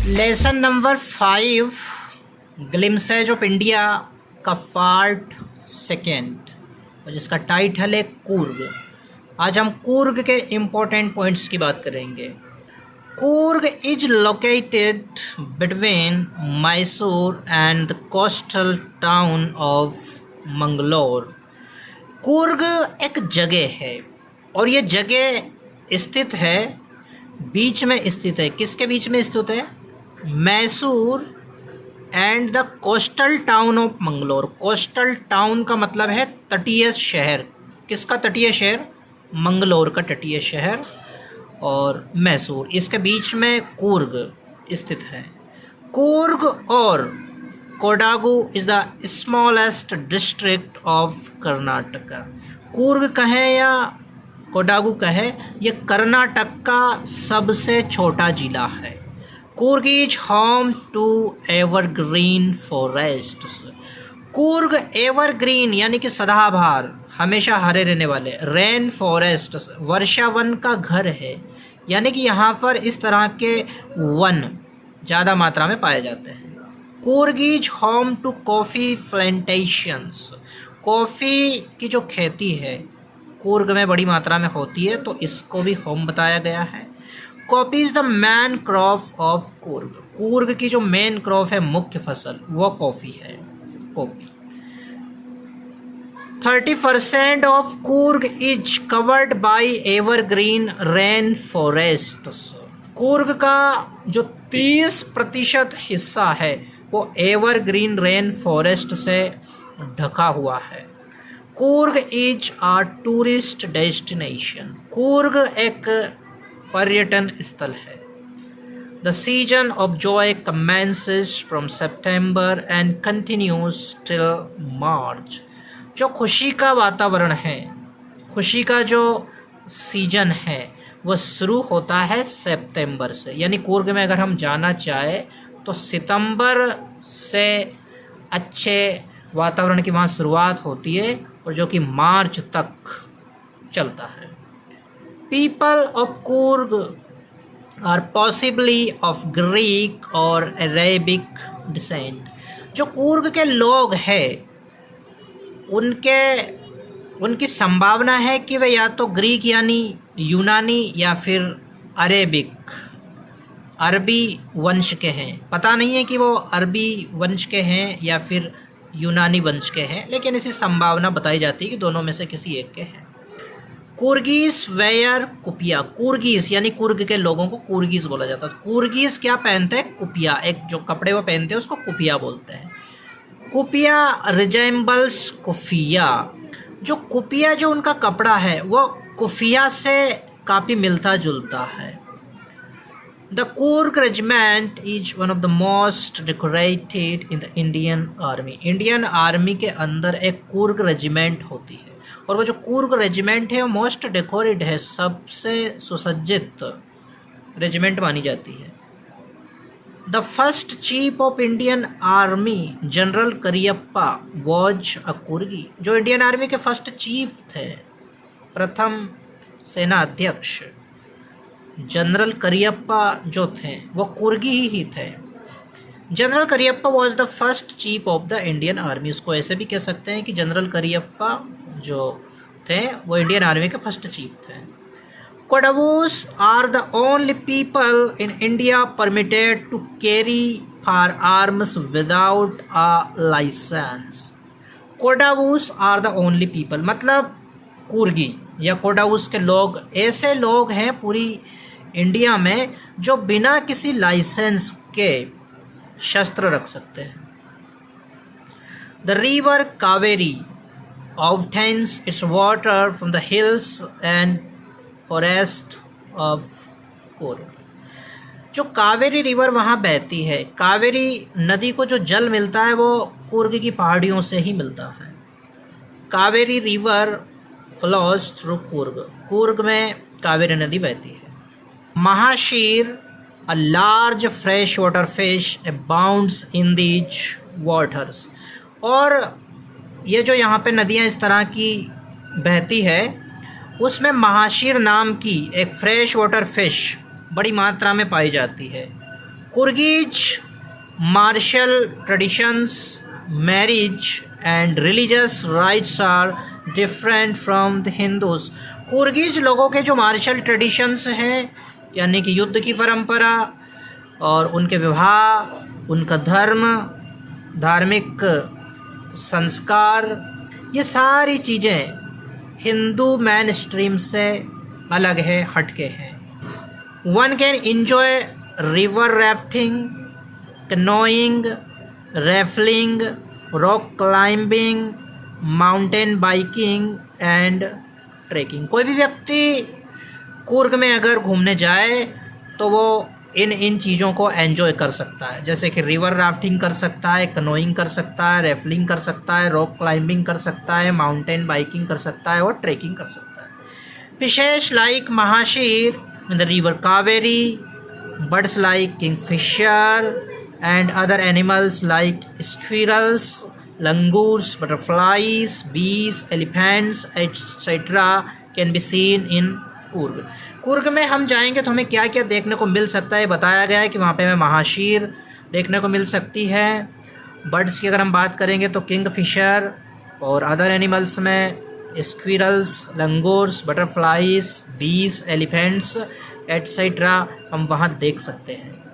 Lesson number 5 glimpses of India का part second और जिसका टाइटल है कूर्ग। आज हम कूर्ग के इम्पोर्टेंट पॉइंट्स की बात करेंगे। Coorg is located between Mysore and the coastal town of Mangalore. Coorg एक जगह है और ये जगह स्थित है, बीच में स्थित है। किसके बीच में स्थित है? Mysore and the coastal town of Mangalore. Coastal town का मतलब है तटीय शहर। किसका तटीय शहर? मंगलोर का तटीय शहर। और मैसूर, इसके बीच में कूर्ग स्थित है। कूर्ग और Kodagu is the smallest district of Karnataka. Coorg कहे या कोडागु कहे, ये कर्नाटक का सबसे छोटा जिला है। Coorg is home to evergreen forest. Coorg evergreen यानी कि सदाबहार, हमेशा हरे रहने वाले, रेन फॉरेस्ट वर्षा वन का घर है। यानी कि यहाँ पर इस तरह के वन ज़्यादा मात्रा में पाए जाते हैं। Coorg is home to coffee plantations. Coffee की जो खेती है कूर्ग में बड़ी मात्रा में होती है, तो इसको भी होम बताया गया है। Coffee is the main crop of Coorg. Coorg की जो मेन क्रॉप है, मुख्य फसल, वो कॉफ़ी है। Coffee 30% of Coorg is covered by evergreen rain forest. Coorg का जो 30% हिस्सा है वो एवरग्रीन रेन फॉरेस्ट से ढका हुआ है। Coorg is a tourist destination. Coorg एक पर्यटन स्थल है। The season of joy commences from September and continues till March. जो खुशी का वातावरण है, खुशी का जो सीजन है, वो शुरू होता है सितंबर से। यानी कूर्ग में अगर हम जाना चाहे तो सितंबर से अच्छे वातावरण की वहाँ शुरुआत होती है और जो कि मार्च तक चलता है। People of Coorg are possibly of Greek और अरेबिक डिसेंट। जो कूर्ग के लोग हैं उनकी संभावना है कि वे या तो ग्रीक यानी यूनानी या फिर अरेबिक अरबी वंश के हैं। पता नहीं है कि वो अरबी वंश के हैं या फिर यूनानी वंश के हैं, लेकिन इसी संभावना बताई जाती है कि दोनों में से किसी एक के हैं। कूर्गीस वेयर कुपिया। कूर्गीस यानी कूर्ग के लोगों को कूर्गीस बोला जाता है। कूर्गीस क्या पहनते हैं? कुपिया। एक जो कपड़े वो पहनते हैं उसको कुपिया बोलते हैं। कुपिया रिजेम्बल्स कुफिया। जो कुपिया जो उनका कपड़ा है वो कुफिया से काफ़ी मिलता जुलता है। The Coorg Regiment is one of the most decorated in the Indian Army. Indian army के अंदर एक कूर्ग रेजिमेंट होती है और वो जो कूर्ग रेजिमेंट है वो मोस्ट डेकोरेट है, सबसे सुसज्जित रेजिमेंट मानी जाती है। The first chief of Indian army general Cariappa was a Coorgi. जो इंडियन आर्मी के फर्स्ट चीफ थे, प्रथम सेना अध्यक्ष जनरल करियप्पा जो थे वो कूर्गी ही थे। General Cariappa was the first chief of the Indian army. उसको ऐसे भी कह सकते हैं कि जनरल करियप्पा जो थे वो इंडियन आर्मी के फर्स्ट चीफ थे। Kodavas are the only people in India permitted to carry firearms without a licence. Kodavas are the only people मतलब कूर्गी या कोडावूस के लोग ऐसे लोग हैं पूरी इंडिया में जो बिना किसी लाइसेंस के शस्त्र रख सकते हैं। The river Kaveri obtains its water from the hills and forest of Coorg। जो कावेरी रिवर वहाँ बहती है, कावेरी नदी को जो जल मिलता है वो कूर्ग की पहाड़ियों से ही मिलता है। Kaveri river flows through Coorg. Coorg में कावेरी नदी बहती है। Mahseer a large freshwater fish abounds in these waters. और ये जो यहाँ पे नदियाँ इस तरह की बहती है उसमें महाशीर नाम की एक फ्रेश वाटर फिश बड़ी मात्रा में पाई जाती है। कुर्गिज martial traditions, marriage and religious rites are different from the Hindus. कुर्गिज लोगों के जो मार्शल ट्रेडिशंस हैं यानी कि युद्ध की परंपरा और उनके विवाह, उनका धर्म, धार्मिक संस्कार, ये सारी चीज़ें हिंदू मेन स्ट्रीम से अलग है, हटके हैं. One can enjoy river rafting, canoeing, rafting, rock climbing, mountain biking and trekking. कोई भी व्यक्ति कुर्ग में अगर घूमने जाए तो वो इन चीज़ों को एंजॉय कर सकता है, जैसे कि रिवर राफ्टिंग कर सकता है, कनोइंग कर सकता है, रेफलिंग कर सकता है, रॉक क्लाइंबिंग कर सकता है, माउंटेन बाइकिंग कर सकता है और ट्रेकिंग कर सकता है. Fishes like mahseer in the river Kaveri, birds like Kingfisher and other animals like squirrels, langurs, butterflies, bees, elephants, etc. can be seen in Coorg. Coorg में हम जाएंगे तो हमें क्या क्या देखने को मिल सकता है. बताया गया है कि वहाँ पे हमें महाशीर देखने को मिल सकती है. बर्ड्स की अगर हम बात करेंगे तो किंग फिशर, और अदर एनिमल्स में स्क्विरल्स, लंगूर्स, बटरफ्लाइज, बीस, एलिफेंट्स एट्सेट्रा हम वहाँ देख सकते हैं.